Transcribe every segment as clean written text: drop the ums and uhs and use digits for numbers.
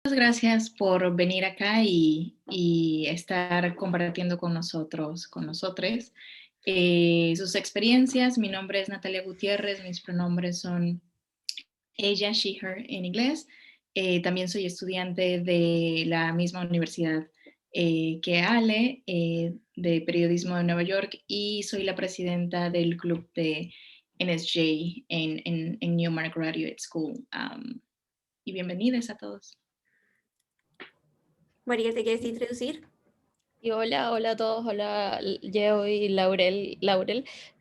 Muchas gracias por venir acá y estar compartiendo con nosotros, con nosotres, sus experiencias. Mi nombre es Natalia Gutiérrez, mis pronombres son ella, she, her en inglés. También soy estudiante de la misma universidad que Ale, de periodismo de Nueva York, y soy la presidenta del club de NSJ en Newmark Graduate School. Y bienvenidos a todos. María, ¿te quieres introducir? Y hola, hola a todos, hola Yeo y Laurel,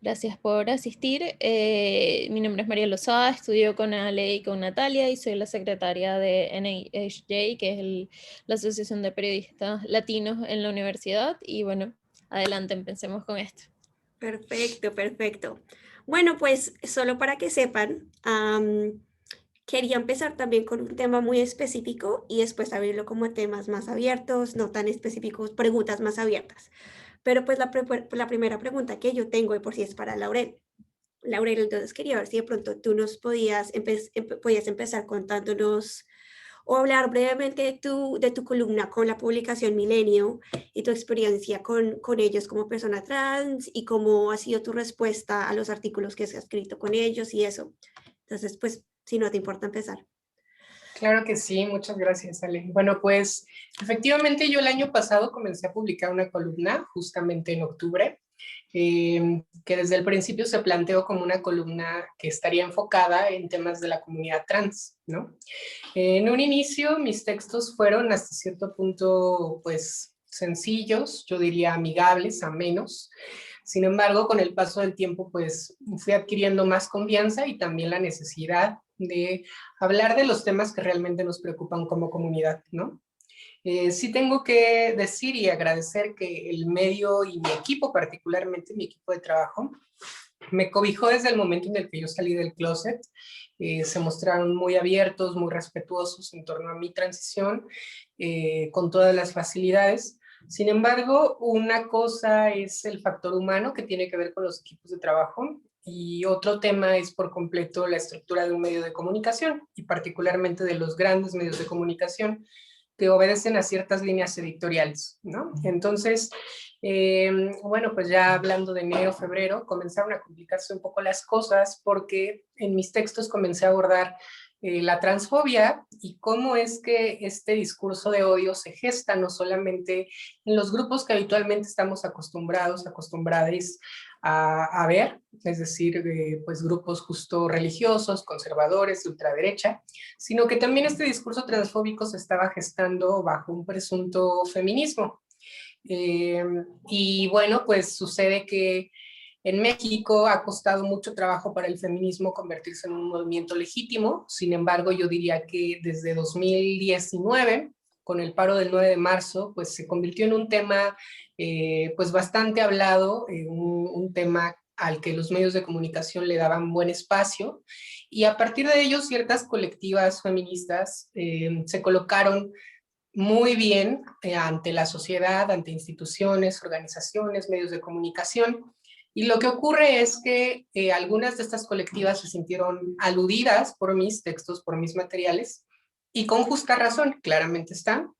gracias por asistir. Mi nombre es María Lozada, estudio con Ale y con Natalia y soy la secretaria de NAHJ, que es la Asociación de Periodistas Latinos en la universidad. Y bueno, adelante, empecemos con esto. Perfecto, perfecto. Bueno, pues solo para que sepan, quería empezar también con un tema muy específico y después abrirlo como a temas más abiertos, no tan específicos, preguntas más abiertas. Pero pues la primera pregunta que yo tengo de por sí es para Laurel. Laurel, entonces quería ver si de pronto tú nos podías empezar contándonos o hablar brevemente de tu columna con la publicación Milenio y tu experiencia con ellos como persona trans y cómo ha sido tu respuesta a los artículos que se ha escrito con ellos y eso. Entonces, pues, si no te importa empezar. Claro que sí, muchas gracias, Ale. Bueno, pues efectivamente yo el año pasado comencé a publicar una columna justamente en octubre, que desde el principio se planteó como una columna que estaría enfocada en temas de la comunidad trans, ¿no? En un inicio mis textos fueron hasta cierto punto pues sencillos, yo diría amigables, amenos. Sin embargo, con el paso del tiempo pues fui adquiriendo más confianza y también la necesidad de hablar de los temas que realmente nos preocupan como comunidad, ¿no? Sí tengo que decir y agradecer que el medio y mi equipo, particularmente mi equipo de trabajo, me cobijó desde el momento en el que yo salí del closet. Se mostraron muy abiertos, muy respetuosos en torno a mi transición, con todas las facilidades. Sin embargo, una cosa es el factor humano que tiene que ver con los equipos de trabajo y otro tema es por completo la estructura de un medio de comunicación y particularmente de los grandes medios de comunicación que obedecen a ciertas líneas editoriales, ¿no? Entonces, bueno, pues ya hablando de enero, febrero, comenzaron a complicarse un poco las cosas porque en mis textos comencé a abordar la transfobia y cómo es que este discurso de odio se gesta no solamente en los grupos que habitualmente estamos acostumbrados a ver, es decir, pues grupos justo religiosos, conservadores, de ultraderecha, sino que también este discurso transfóbico se estaba gestando bajo un presunto feminismo. Y bueno, pues sucede que en México ha costado mucho trabajo para el feminismo convertirse en un movimiento legítimo. Sin embargo, yo diría que desde 2019, con el paro del 9 de marzo, pues se convirtió en un tema pues bastante hablado, un tema al que los medios de comunicación le daban buen espacio. Y a partir de ello, ciertas colectivas feministas se colocaron muy bien ante la sociedad, ante instituciones, organizaciones, medios de comunicación. Y lo que ocurre es que algunas de estas colectivas se sintieron aludidas por mis textos, por mis materiales, y con justa razón, claramente están.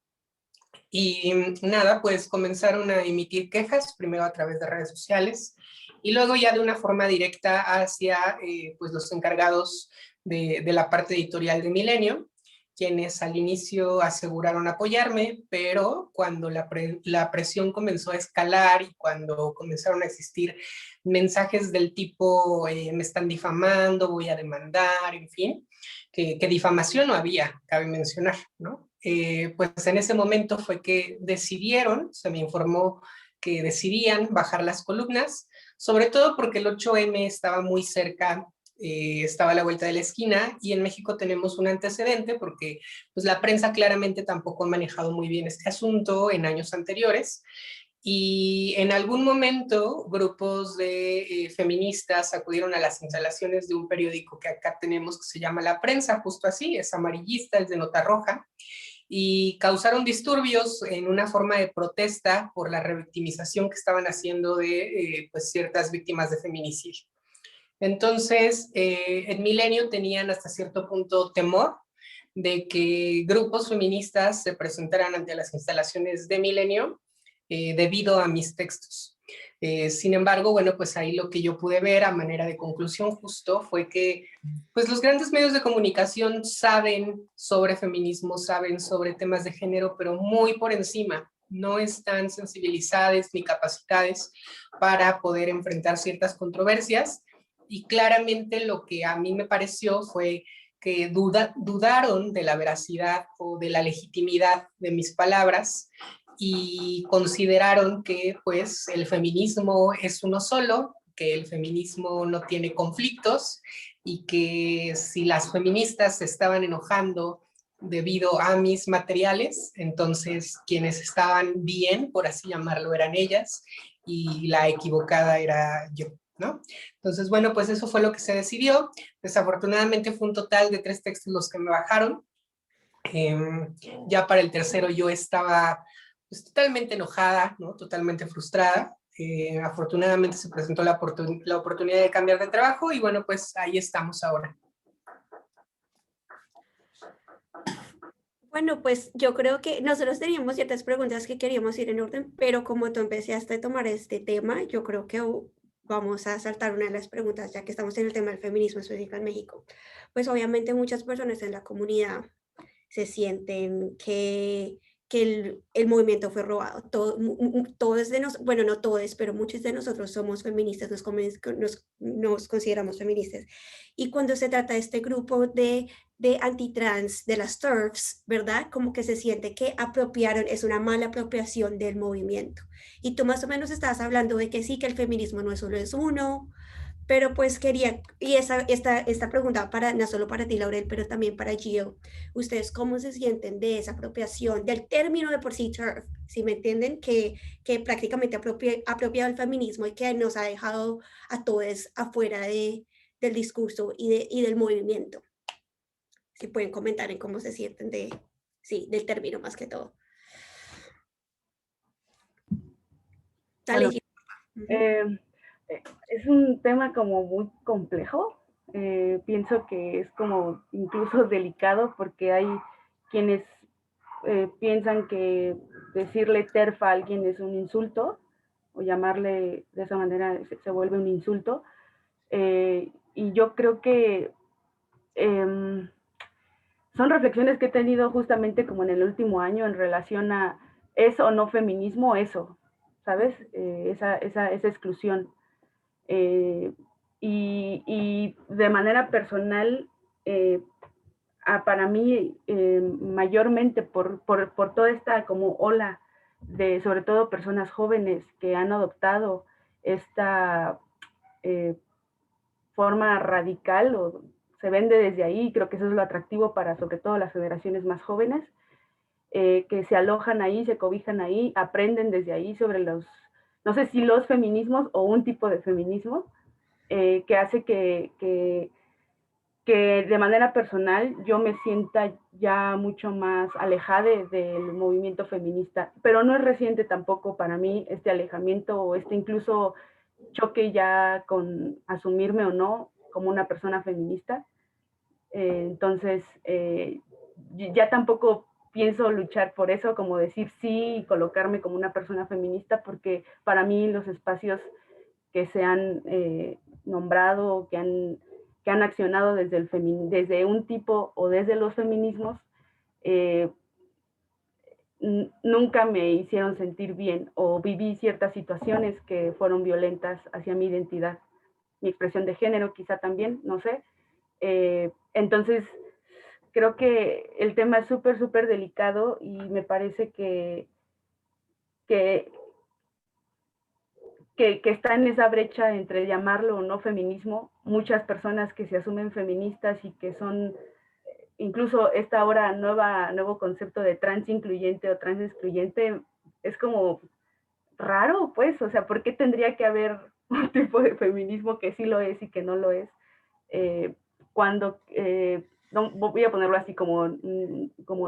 Y nada, pues comenzaron a emitir quejas, primero a través de redes sociales, y luego ya de una forma directa hacia pues los encargados de la parte editorial de Milenio, quienes al inicio aseguraron apoyarme, pero cuando la presión comenzó a escalar y cuando comenzaron a existir mensajes del tipo me están difamando, voy a demandar, en fin, que difamación no había, cabe mencionar, ¿no? Pues en ese momento fue que decidieron, se me informó que decidían bajar las columnas, sobre todo porque el 8M estaba muy cerca, estaba a la vuelta de la esquina, y en México tenemos un antecedente porque pues, la prensa claramente tampoco ha manejado muy bien este asunto en años anteriores, y en algún momento grupos de feministas acudieron a las instalaciones de un periódico que acá tenemos que se llama La Prensa, justo así, es amarillista, es de nota roja, y causaron disturbios en una forma de protesta por la revictimización que estaban haciendo de pues ciertas víctimas de feminicidio. Entonces, en Milenio tenían hasta cierto punto temor de que grupos feministas se presentaran ante las instalaciones de Milenio debido a mis textos. Sin embargo, bueno, pues ahí lo que yo pude ver a manera de conclusión justo fue que pues los grandes medios de comunicación saben sobre feminismo, saben sobre temas de género, pero muy por encima. No están sensibilizadas ni capacitadas para poder enfrentar ciertas controversias. Y claramente lo que a mí me pareció fue que dudaron de la veracidad o de la legitimidad de mis palabras y consideraron que pues el feminismo es uno solo, que el feminismo no tiene conflictos y que si las feministas se estaban enojando debido a mis materiales, entonces quienes estaban bien, por así llamarlo, eran ellas y la equivocada era yo, ¿no? Entonces, bueno, pues eso fue lo que se decidió. Desafortunadamente fue un total de 3 textos los que me bajaron. Ya para el tercero yo estaba pues, totalmente enojada, ¿no? Totalmente frustrada. Afortunadamente se presentó la oportunidad de cambiar de trabajo y bueno, pues ahí estamos ahora. Bueno, pues yo creo que nosotros teníamos ciertas preguntas que queríamos ir en orden, pero como tú empezaste a tomar este tema, yo creo que vamos a saltar una de las preguntas, ya que estamos en el tema del feminismo específico en México. Pues obviamente muchas personas en la comunidad se sienten que el movimiento fue robado. Todos de nosotros, bueno, no todos, pero muchos de nosotros somos feministas, nos consideramos feministas. Y cuando se trata de este grupo de antitrans, de las TERFs, ¿verdad? Como que se siente que apropiaron, es una mala apropiación del movimiento. Y tú más o menos estabas hablando de que sí, que el feminismo no es solo es uno, pero pues quería, y esta pregunta para, no solo para ti, Laurel, pero también para Gio, ¿ustedes cómo se sienten de esa apropiación del término de por sí TERF? Si me entienden, que prácticamente apropiado el feminismo y que nos ha dejado a todos afuera del discurso y del movimiento. Si pueden comentar en cómo se sienten sí, del término más que todo. Dale, Bueno, Gio. es un tema como muy complejo. Pienso que es como incluso delicado porque hay quienes piensan que decirle TERF a alguien es un insulto o llamarle de esa manera se vuelve un insulto. Y yo creo que son reflexiones que he tenido justamente como en el último año en relación a ¿es o no feminismo eso? ¿Sabes? Esa exclusión. Y de manera personal, para mí, mayormente por toda esta como ola de, sobre todo personas jóvenes que han adoptado esta forma radical o se vende desde ahí, creo que eso es lo atractivo para sobre todo las generaciones más jóvenes, que se alojan ahí, se cobijan ahí, aprenden desde ahí sobre los, no sé si los feminismos o un tipo de feminismo, que hace que de manera personal yo me sienta ya mucho más alejada del movimiento feminista, pero no es reciente tampoco para mí este alejamiento o este incluso choque ya con asumirme o no como una persona feminista. Entonces, ya tampoco pienso luchar por eso, como decir sí y colocarme como una persona feminista, porque para mí los espacios que se han nombrado, que han accionado desde un tipo o desde los feminismos, nunca me hicieron sentir bien o viví ciertas situaciones que fueron violentas hacia mi identidad, mi expresión de género quizá también, no sé. Entonces, creo que el tema es súper delicado y me parece que está en esa brecha entre llamarlo o no feminismo. Muchas personas que se asumen feministas y que son, incluso esta ahora nuevo concepto de trans incluyente o trans excluyente, es como raro, pues, o sea, ¿por qué tendría que haber un tipo de feminismo que sí lo es y que no lo es? Cuando, no, voy a ponerlo así como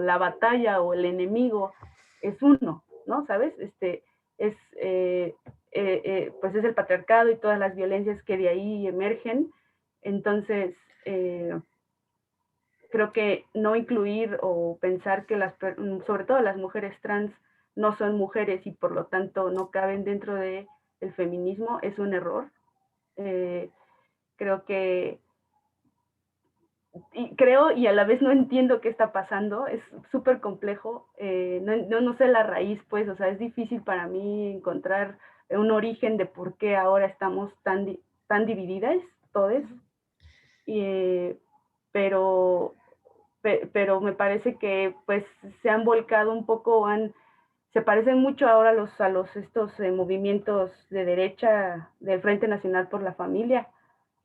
la batalla o el enemigo es uno, ¿no? ¿Sabes? Pues es el patriarcado y todas las violencias que de ahí emergen. Entonces, creo que no incluir o pensar que sobre todo las mujeres trans no son mujeres y por lo tanto no caben dentro del feminismo es un error. Creo que creo y a la vez no entiendo qué está pasando, es súper complejo, no sé la raíz, pues, o sea, es difícil para mí encontrar un origen de por qué ahora estamos tan divididas, todas, pero me parece que pues se han volcado un poco, se parecen mucho ahora a estos movimientos de derecha del Frente Nacional por la Familia.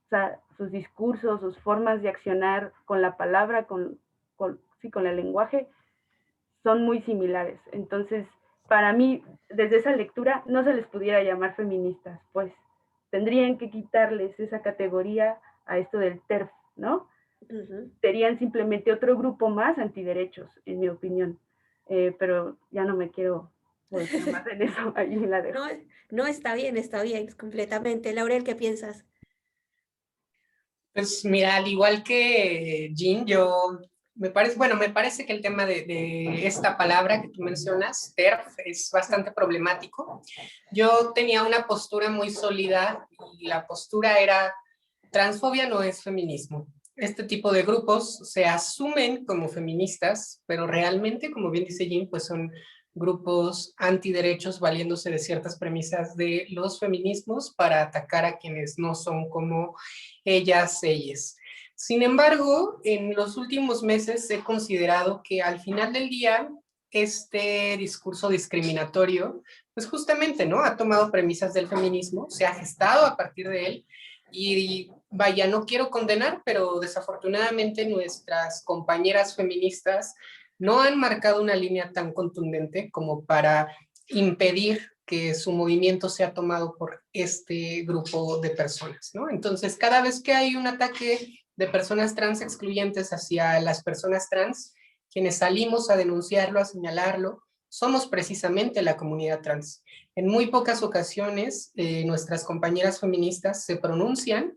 O sea, sus discursos, sus formas de accionar con la palabra, con el lenguaje, son muy similares. Entonces, para mí, desde esa lectura, no se les pudiera llamar feministas, pues tendrían que quitarles esa categoría a esto del TERF, ¿no? Serían simplemente otro grupo más antiderechos, en mi opinión. Pero ya no me quiero volver más en eso, ahí la dejo. No, está bien, completamente. Laurel, ¿qué piensas? Pues mira, al igual que Jean, me parece que el tema de esta palabra que tú mencionas, TERF, es bastante problemático. Yo tenía una postura muy sólida y la postura era: transfobia no es feminismo. Este tipo de grupos se asumen como feministas, pero realmente, como bien dice Jean, pues son grupos antiderechos valiéndose de ciertas premisas de los feminismos para atacar a quienes no son como ellas. Sin embargo, en los últimos meses he considerado que al final del día este discurso discriminatorio, pues justamente, ¿no? Ha tomado premisas del feminismo, se ha gestado a partir de él y vaya, no quiero condenar, pero desafortunadamente nuestras compañeras feministas no han marcado una línea tan contundente como para impedir que su movimiento sea tomado por este grupo de personas, ¿no? Entonces, cada vez que hay un ataque de personas trans excluyentes hacia las personas trans, quienes salimos a denunciarlo, a señalarlo, somos precisamente la comunidad trans. En muy pocas ocasiones, nuestras compañeras feministas se pronuncian,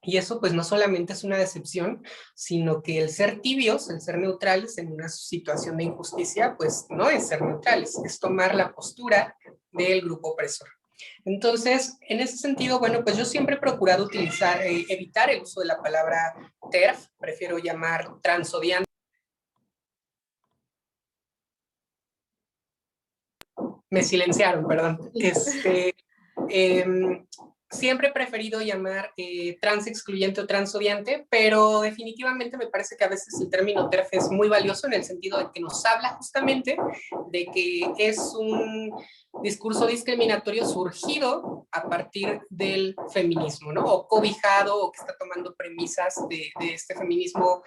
y eso pues no solamente es una decepción, sino que el ser tibios, el ser neutrales en una situación de injusticia, pues no es ser neutrales, es tomar la postura del grupo opresor. Entonces, en ese sentido, bueno, pues yo siempre he procurado evitar el uso de la palabra TERF, prefiero llamar transodiante. Me silenciaron, perdón. Siempre he preferido llamar trans excluyente o transodiante, pero definitivamente me parece que a veces el término TERF es muy valioso en el sentido de que nos habla justamente de que es un discurso discriminatorio surgido a partir del feminismo, ¿no? O cobijado, o que está tomando premisas de este feminismo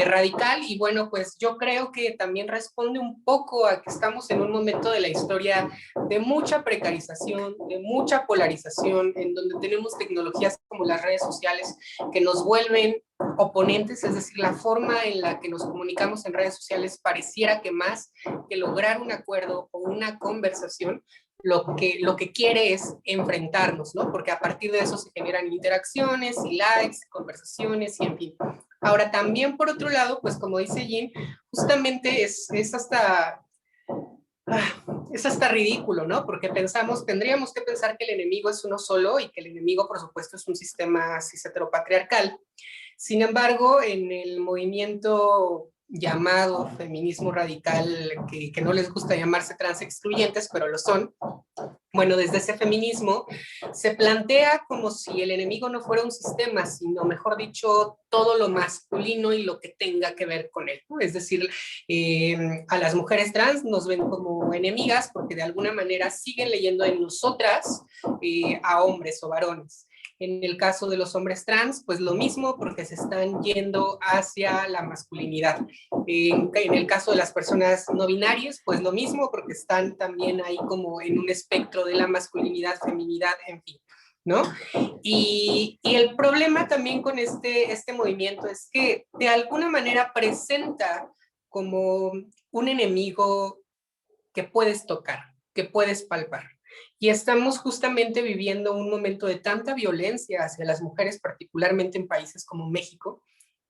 radical. Y bueno, pues yo creo que también responde un poco a que estamos en un momento de la historia de mucha precarización, de mucha polarización, en donde tenemos tecnologías como las redes sociales que nos vuelven oponentes, es decir, la forma en la que nos comunicamos en redes sociales pareciera que más que lograr un acuerdo o una conversación, lo que quiere es enfrentarnos, ¿no? Porque a partir de eso se generan interacciones y likes, conversaciones y en fin. Ahora también por otro lado, pues como dice Jean, justamente es hasta ridículo, ¿no? Porque tendríamos que pensar que el enemigo es uno solo y que el enemigo, por supuesto, es un sistema cis heteropatriarcal. Sin embargo, en el movimiento llamado feminismo radical, que no les gusta llamarse trans excluyentes, pero lo son, bueno, desde ese feminismo se plantea como si el enemigo no fuera un sistema, sino, mejor dicho, todo lo masculino y lo que tenga que ver con él, ¿no? Es decir, a las mujeres trans nos ven como enemigas porque de alguna manera siguen leyendo en nosotras a hombres o varones. En el caso de los hombres trans, pues lo mismo, porque se están yendo hacia la masculinidad. En el caso de las personas no binarias, pues lo mismo, porque están también ahí como en un espectro de la masculinidad, feminidad, en fin, ¿no? Y el problema también con este movimiento es que de alguna manera presenta como un enemigo que puedes tocar, que puedes palpar. Y estamos justamente viviendo un momento de tanta violencia hacia las mujeres, particularmente en países como México,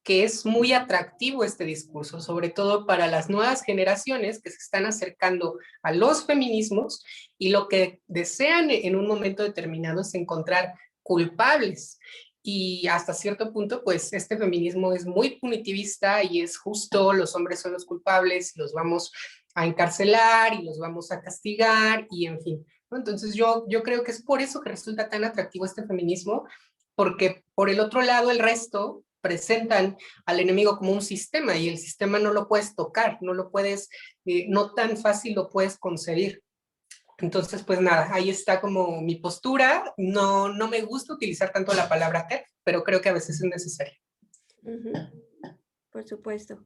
que es muy atractivo este discurso, sobre todo para las nuevas generaciones que se están acercando a los feminismos y lo que desean en un momento determinado es encontrar culpables. Y hasta cierto punto, pues este feminismo es muy punitivista y es justo, los hombres son los culpables, los vamos a encarcelar y los vamos a castigar y en fin. ¿No? Entonces yo creo que es por eso que resulta tan atractivo este feminismo, porque por el otro lado el resto presentan al enemigo como un sistema y el sistema no lo puedes tocar, no lo puedes, no tan fácil lo puedes concebir. Entonces, pues nada, ahí está como mi postura. No me gusta utilizar tanto la palabra TERF, pero creo que a veces es necesario. Por supuesto.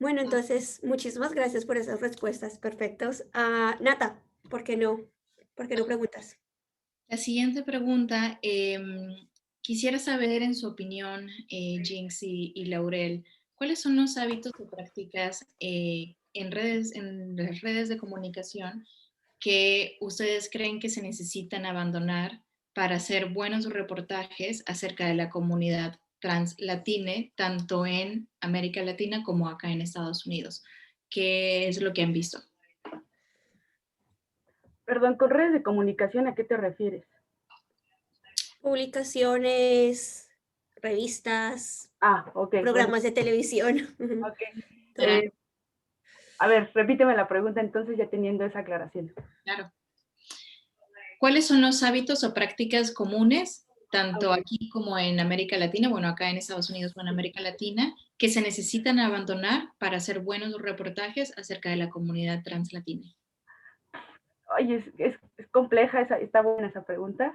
Bueno, entonces, muchísimas gracias por esas respuestas perfectas. Nata, ¿por qué no? ¿Por qué no preguntas? La siguiente pregunta, quisiera saber en su opinión, Jinx y Laurel, ¿cuáles son los hábitos o prácticas en las redes de comunicación que ustedes creen que se necesitan abandonar para hacer buenos reportajes acerca de la comunidad translatine, tanto en América Latina como acá en Estados Unidos? ¿Qué es lo que han visto? Perdón, con redes de comunicación, ¿a qué te refieres? Publicaciones, revistas, Ok. programas de televisión. Ok. Todo. A ver, repíteme la pregunta entonces ya teniendo esa aclaración. Claro. ¿Cuáles son los hábitos o prácticas comunes, tanto aquí como en América Latina, bueno, acá en Estados Unidos o en América Latina, que se necesitan abandonar para hacer buenos reportajes acerca de la comunidad translatina? Oye, es compleja, está buena esa pregunta.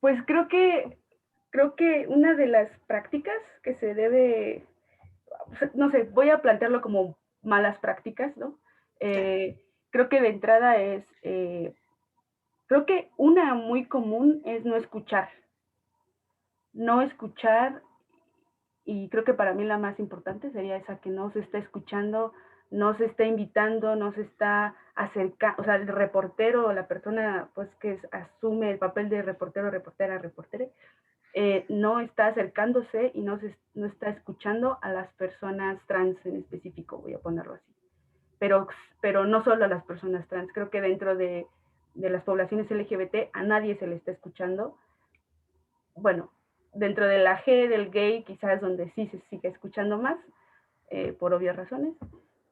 Pues creo que una de las prácticas que se debe, no sé, voy a plantearlo como malas prácticas, ¿no? Creo que de entrada creo que una muy común es no escuchar. No escuchar, y creo que para mí la más importante sería esa, que no se está escuchando, no se está invitando, no se está acercando, o sea, el reportero o la persona pues que asume el papel de reportero, reportera, reportere, no está acercándose y no está escuchando a las personas trans en específico, voy a ponerlo así. Pero no solo a las personas trans, creo que dentro de las poblaciones LGBT a nadie se le está escuchando. Bueno, dentro de la G, del gay, quizás donde sí se sigue escuchando más, por obvias razones,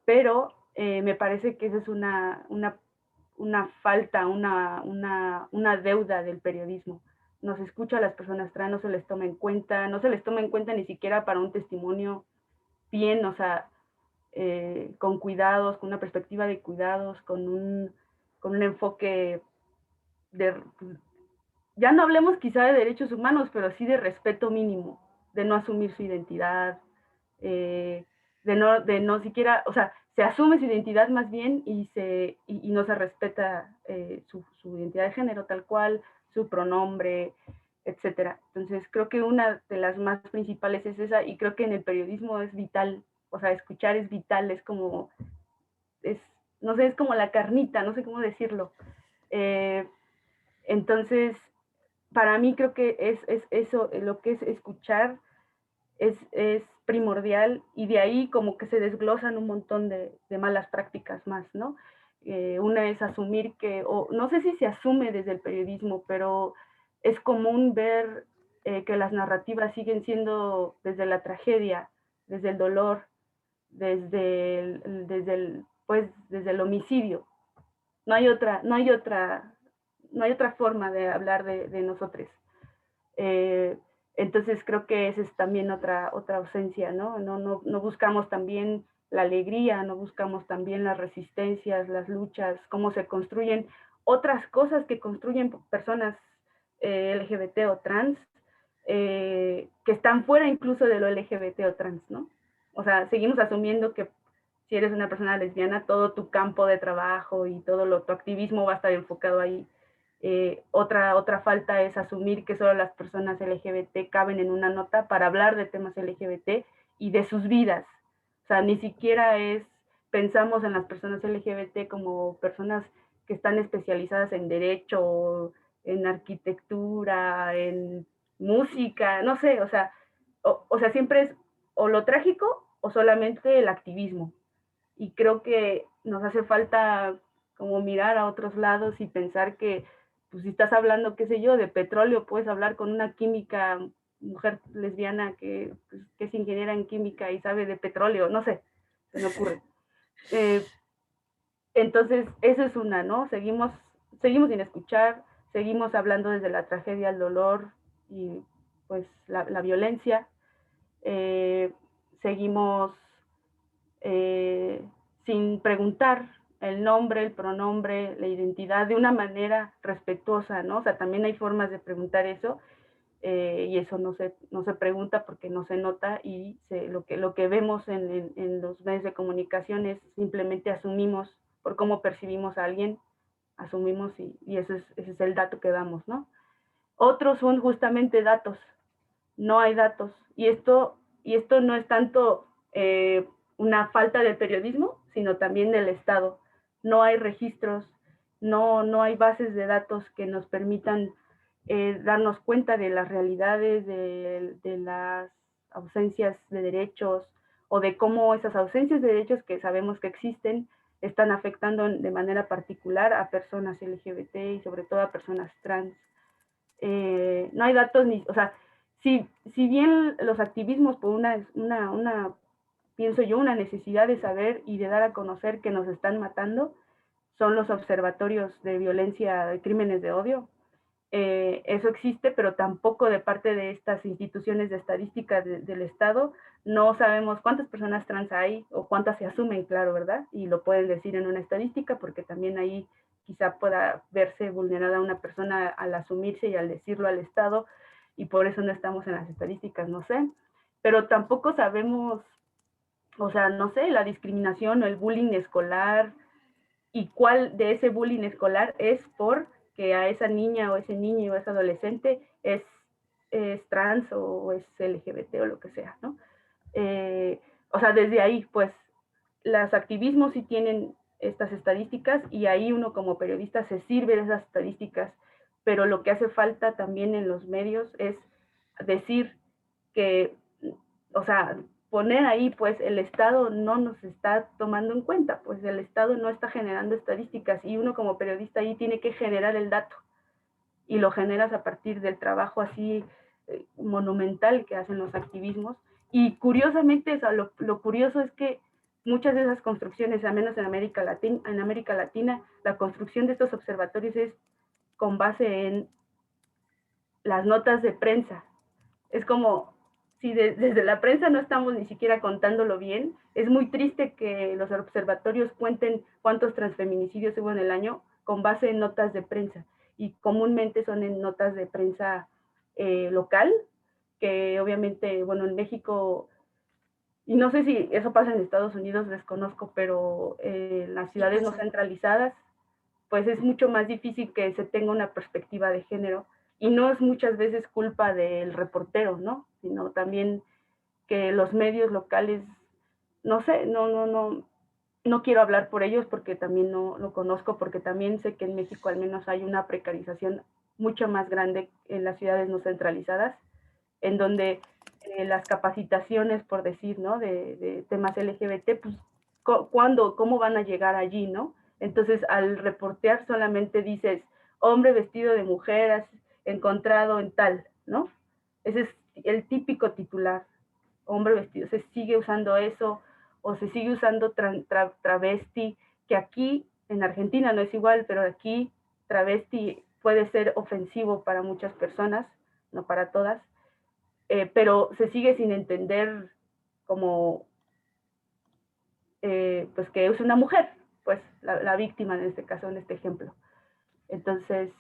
pero me parece que esa es una falta, una deuda del periodismo. No se escucha a las personas trans, no se les toma en cuenta, no se les toma en cuenta ni siquiera para un testimonio bien, o sea, con cuidados, con una perspectiva de cuidados, con un enfoque de, ya no hablemos quizá de derechos humanos, pero sí de respeto mínimo, de no asumir su identidad, de no siquiera, o sea, se asume su identidad más bien y no se respeta su identidad de género tal cual, su pronombre, etcétera. Entonces creo que una de las más principales es esa, y creo que en el periodismo es vital, o sea, escuchar es vital, es como, no sé, es como la carnita, no sé cómo decirlo. Entonces, para mí creo que es eso, lo que es escuchar es primordial, y de ahí como que se desglosan un montón de malas prácticas más, ¿no? Una es asumir o no sé si se asume desde el periodismo, pero es común ver que las narrativas siguen siendo desde la tragedia, desde el dolor, desde el homicidio. No hay otra forma de hablar de nosotros. Entonces creo que esa es también otra ausencia, ¿no? No buscamos también la alegría, no buscamos también las resistencias, las luchas, cómo se construyen otras cosas que construyen personas LGBT o trans, que están fuera incluso de lo LGBT o trans, ¿no? O sea, seguimos asumiendo que si eres una persona lesbiana, todo tu campo de trabajo y todo tu activismo va a estar enfocado ahí. Otra falta es asumir que solo las personas LGBT caben en una nota para hablar de temas LGBT y de sus vidas. O sea, ni siquiera pensamos en las personas LGBT como personas que están especializadas en derecho, en arquitectura, en música, no sé, o sea, siempre es o lo trágico o solamente el activismo. Y creo que nos hace falta como mirar a otros lados y pensar que, pues si estás hablando, qué sé yo, de petróleo, puedes hablar con una química, mujer lesbiana pues, que es ingeniera en química y sabe de petróleo, no sé, se me ocurre. Entonces, eso es una, ¿no? Seguimos sin escuchar, seguimos hablando desde la tragedia, el dolor y pues la violencia. Seguimos sin preguntar el nombre, el pronombre, la identidad de una manera respetuosa, ¿no? O sea, también hay formas de preguntar eso y eso no se pregunta porque no se nota y lo que vemos en los medios de comunicación es simplemente asumimos por cómo percibimos a alguien, asumimos y ese es el dato que damos, ¿no? Otros son justamente datos, no hay datos y esto no es tanto una falta de periodismo, sino también del Estado. No hay registros, no hay bases de datos que nos permitan darnos cuenta de las realidades, de las ausencias de derechos o de cómo esas ausencias de derechos que sabemos que existen están afectando de manera particular a personas LGBT y sobre todo a personas trans. No hay datos ni, o sea, si bien los activismos por pienso yo, una necesidad de saber y de dar a conocer que nos están matando, son los observatorios de violencia, de crímenes de odio. Eso existe, pero tampoco de parte de estas instituciones de estadística del Estado, no sabemos cuántas personas trans hay o cuántas se asumen, claro, ¿verdad? Y lo pueden decir en una estadística porque también ahí quizá pueda verse vulnerada una persona al asumirse y al decirlo al Estado y por eso no estamos en las estadísticas, no sé. Pero tampoco sabemos, o sea, no sé, la discriminación o el bullying escolar y cuál de ese bullying escolar es porque a esa niña o ese niño o ese adolescente es trans o es LGBT o lo que sea, ¿no? O sea, desde ahí, pues, los activismos sí tienen estas estadísticas y ahí uno como periodista se sirve de esas estadísticas, pero lo que hace falta también en los medios es decir que, o sea, poner ahí, pues el Estado no nos está tomando en cuenta, pues el Estado no está generando estadísticas y uno como periodista ahí tiene que generar el dato y lo generas a partir del trabajo así monumental que hacen los activismos. Y curiosamente, o sea, lo curioso es que muchas de esas construcciones, al menos en América Latina, la construcción de estos observatorios es con base en las notas de prensa. Es como si desde la prensa no estamos ni siquiera contándolo bien. Es muy triste que los observatorios cuenten cuántos transfeminicidios hubo en el año con base en notas de prensa. Y comúnmente son en notas de prensa local, que obviamente, bueno, en México, y no sé si eso pasa en Estados Unidos, desconozco, pero en las ciudades no centralizadas, pues es mucho más difícil que se tenga una perspectiva de género y no es muchas veces culpa del reportero, ¿no? Sino también que los medios locales, no sé, no quiero hablar por ellos porque también no lo conozco, porque también sé que en México al menos hay una precarización mucho más grande en las ciudades no centralizadas, en donde las capacitaciones, por decir, ¿no? De temas LGBT, pues, ¿cómo van a llegar allí, no? Entonces, al reportear solamente dices, hombre vestido de mujer encontrado en tal, ¿no? Ese es el típico titular, hombre vestido. Se sigue usando eso, o se sigue usando travesti, que aquí en Argentina no es igual, pero aquí travesti puede ser ofensivo para muchas personas, no para todas, pero se sigue sin entender como pues que es una mujer, pues la víctima en este caso, en este ejemplo. Entonces,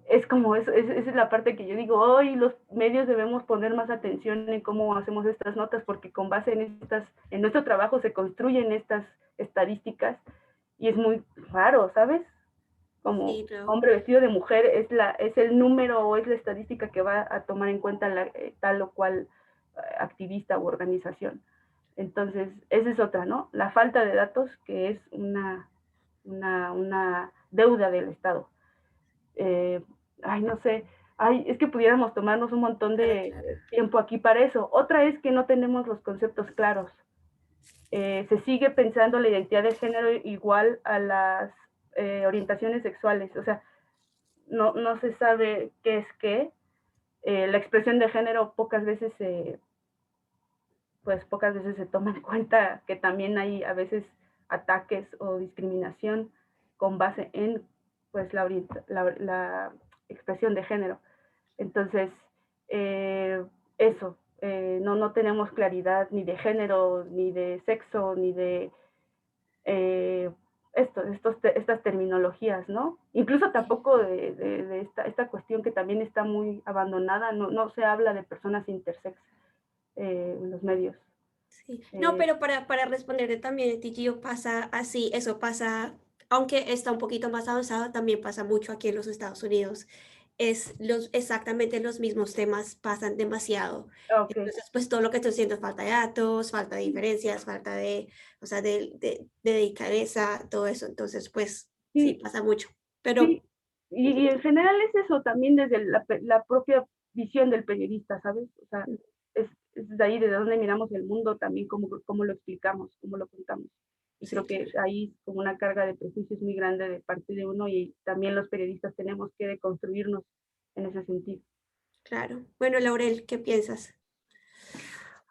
es como, esa es la parte que yo digo, hoy los medios debemos poner más atención en cómo hacemos estas notas, porque con base en nuestro trabajo se construyen estas estadísticas y es muy raro, ¿sabes? Como sí, no. Hombre vestido de mujer es el número o es la estadística que va a tomar en cuenta tal o cual activista u organización. Entonces, esa es otra, ¿no? La falta de datos, que es una deuda del Estado. Ay, no sé, Ay, es que pudiéramos tomarnos un montón de Claro. tiempo aquí para eso. Otra es que no tenemos los conceptos claros. Se sigue pensando la identidad de género igual a las orientaciones sexuales. O sea, no se sabe qué es qué. La expresión de género pocas veces se toma en cuenta que también hay a veces ataques o discriminación con base en pues la expresión de género. Entonces, eso, no tenemos claridad ni de género, ni de sexo, ni de eh, estas terminologías, ¿no? Incluso tampoco de esta cuestión que también está muy abandonada, no se habla de personas intersex en los medios. Sí. No, Eh, pero para responderte también, Tigio, pasa así, eso pasa, aunque está un poquito más avanzado, también pasa mucho aquí en los Estados Unidos. Exactamente los mismos temas pasan demasiado. ok, Entonces, pues todo lo que estoy diciendo es falta de datos, falta de diferencias, falta de, o sea, de delicadeza, todo eso. Entonces, pues sí, sí, pasa mucho. Pero sí, y en general es eso también desde la propia visión del periodista, ¿sabes? O sea, es de ahí de donde miramos el mundo también, cómo lo explicamos, cómo lo contamos. Y sí, creo que hay como una carga de prejuicios muy grande de parte de uno y también los periodistas tenemos que deconstruirnos en ese sentido. claro. Bueno, Laurel, ¿qué piensas?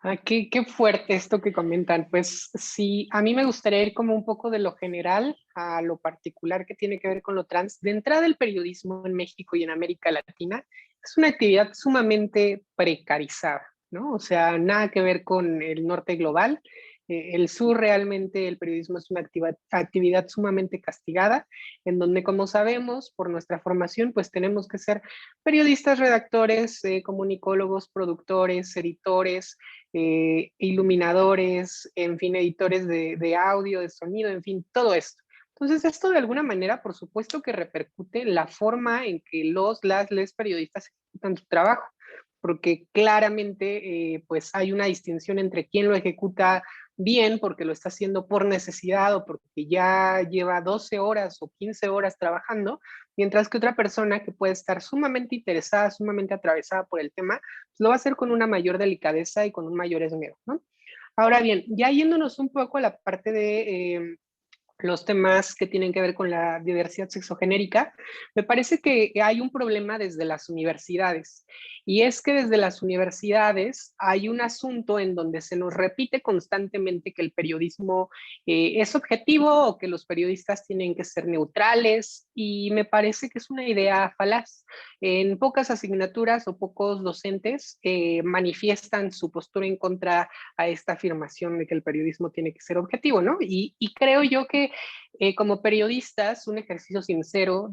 Ah, qué fuerte esto que comentan. Pues sí, a mí me gustaría ir como un poco de lo general a lo particular que tiene que ver con lo trans. De entrada, el periodismo en México y en América Latina es una actividad sumamente precarizada, ¿no? O sea, nada que ver con el norte global. El sur realmente el periodismo es una actividad sumamente castigada, en donde, como sabemos, por nuestra formación, pues tenemos que ser periodistas, redactores, comunicólogos, productores, editores, iluminadores, en fin, editores de audio, de sonido, en fin, todo esto. Entonces, esto de alguna manera, por supuesto que repercute en la forma en que les periodistas ejecutan su trabajo, porque claramente pues hay una distinción entre quién lo ejecuta bien porque lo está haciendo por necesidad o porque ya lleva 12 horas o 15 horas trabajando, mientras que otra persona que puede estar sumamente interesada, sumamente atravesada por el tema, pues lo va a hacer con una mayor delicadeza y con un mayor esmero, ¿no? Ahora bien, ya yéndonos un poco a la parte de los temas que tienen que ver con la diversidad sexogenérica, me parece que hay un problema desde las universidades. Y es que desde las universidades hay un asunto en donde se nos repite constantemente que el periodismo es objetivo o que los periodistas tienen que ser neutrales y me parece que es una idea falaz. En pocas asignaturas o pocos docentes manifiestan su postura en contra a esta afirmación de que el periodismo tiene que ser objetivo, ¿no? Y creo yo que como periodistas, un ejercicio sincero,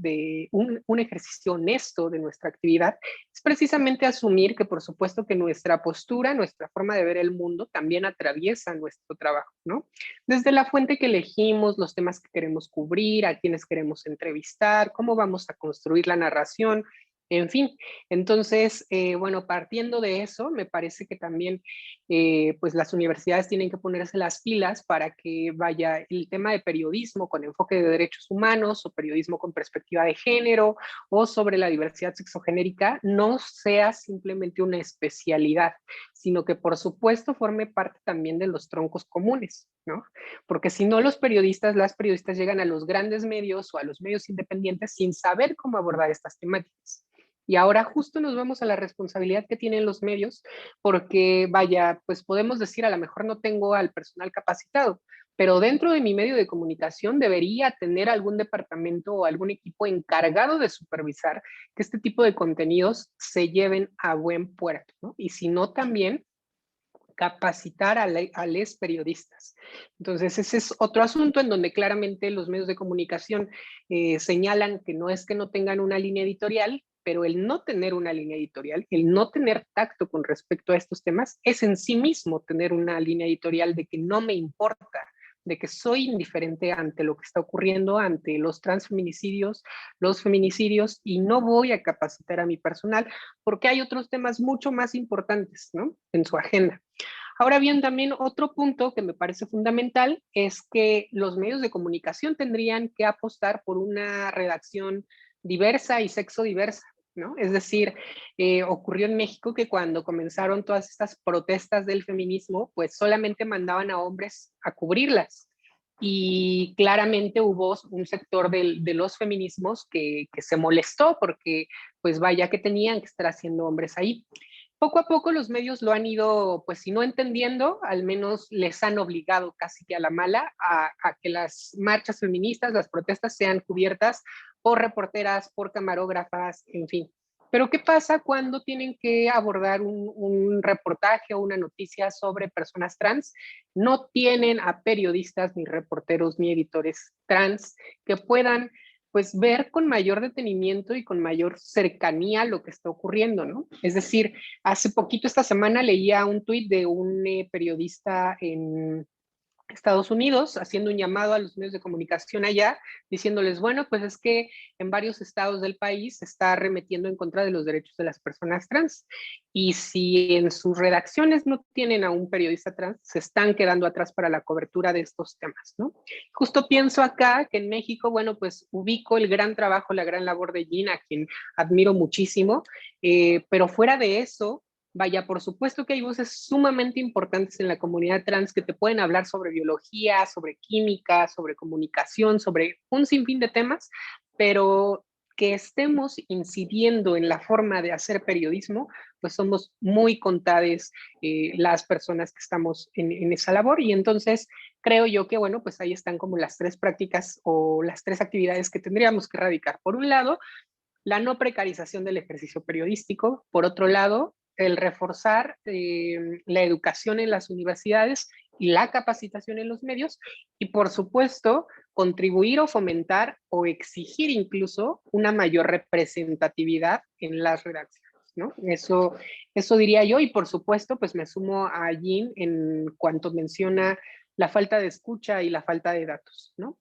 un ejercicio honesto de nuestra actividad, es precisamente asumir que por supuesto que nuestra postura, nuestra forma de ver el mundo también atraviesa nuestro trabajo, ¿no? Desde la fuente que elegimos, los temas que queremos cubrir, a quienes queremos entrevistar, cómo vamos a construir la narración, en fin. Entonces, bueno, partiendo de eso, me parece que también pues las universidades tienen que ponerse las pilas para que vaya el tema de periodismo con enfoque de derechos humanos o periodismo con perspectiva de género o sobre la diversidad sexogenérica no sea simplemente una especialidad, sino que por supuesto forme parte también de los troncos comunes, ¿no? Porque si no los periodistas, las periodistas llegan a los grandes medios o a los medios independientes sin saber cómo abordar estas temáticas. Y ahora justo nos vamos a la responsabilidad que tienen los medios, porque vaya, pues podemos decir, a lo mejor no tengo al personal capacitado, pero dentro de mi medio de comunicación debería tener algún departamento o algún equipo encargado de supervisar que este tipo de contenidos se lleven a buen puerto, ¿no? Y si no, también capacitar a los periodistas. Entonces, ese es otro asunto en donde claramente los medios de comunicación señalan que no es que no tengan una línea editorial, pero el no tener una línea editorial, el no tener tacto con respecto a estos temas, es en sí mismo tener una línea editorial de que no me importa, de que soy indiferente ante lo que está ocurriendo, ante los transfeminicidios, los feminicidios, y no voy a capacitar a mi personal porque hay otros temas mucho más importantes, ¿no? En su agenda. Ahora bien, también otro punto que me parece fundamental es que los medios de comunicación tendrían que apostar por una redacción diversa y sexo diversa. ¿no? Es decir, ocurrió en México que cuando comenzaron todas estas protestas del feminismo, pues solamente mandaban a hombres a cubrirlas. Y claramente hubo un sector de los feminismos que se molestó porque, pues vaya que tenían que estar haciendo hombres ahí. Poco a poco los medios lo han ido, pues si no entendiendo, al menos les han obligado casi que a la mala a que las marchas feministas, las protestas sean cubiertas por reporteras, por camarógrafas, en fin. Pero ¿qué pasa cuando tienen que abordar un reportaje o una noticia sobre personas trans? No tienen a periodistas, ni reporteros, ni editores trans que puedan pues ver con mayor detenimiento y con mayor cercanía lo que está ocurriendo, ¿no? Es decir, hace poquito esta semana leía un tuit de un periodista en Estados Unidos, haciendo un llamado a los medios de comunicación allá, diciéndoles, bueno, pues es que en varios estados del país se está arremetiendo en contra de los derechos de las personas trans. Y si en sus redacciones no tienen a un periodista trans, se están quedando atrás para la cobertura de estos temas, ¿no? Justo pienso acá que en México, bueno, pues ubico el gran trabajo, la gran labor de Gina, a quien admiro muchísimo, pero fuera de eso, vaya, por supuesto que hay voces sumamente importantes en la comunidad trans que te pueden hablar sobre biología, sobre química, sobre comunicación, sobre un sinfín de temas, pero que estemos incidiendo en la forma de hacer periodismo, pues somos muy contadas las personas que estamos en esa labor. Y entonces creo yo que, bueno, pues ahí están como las tres prácticas o las tres actividades que tendríamos que erradicar. Por un lado, la no precarización del ejercicio periodístico. Por otro lado, el reforzar la educación en las universidades y la capacitación en los medios. Y por supuesto, contribuir o fomentar o exigir incluso una mayor representatividad en las redacciones, ¿no? Eso diría yo. Y por supuesto, pues me sumo a Jean en cuanto menciona la falta de escucha y la falta de datos, ¿no?